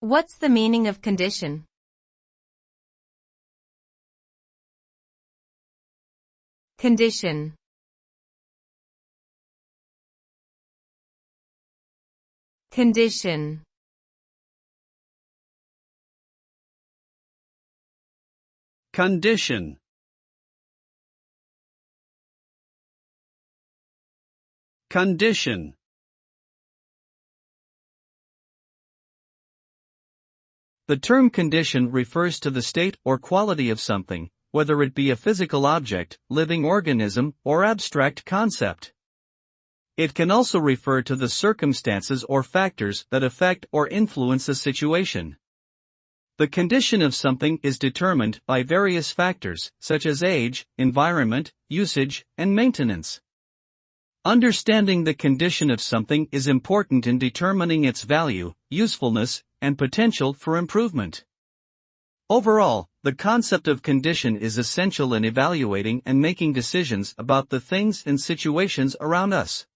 What's the meaning of condition? Condition. Condition. Condition. Condition. The term condition refers to the state or quality of something, whether it be a physical object, living organism, or abstract concept. It can also refer to the circumstances or factors that affect or influence a situation. The condition of something is determined by various factors, such as age, environment, usage, and maintenance. Understanding the condition of something is important in determining its value, usefulness, and potential for improvement. Overall, the concept of condition is essential in evaluating and making decisions about the things and situations around us.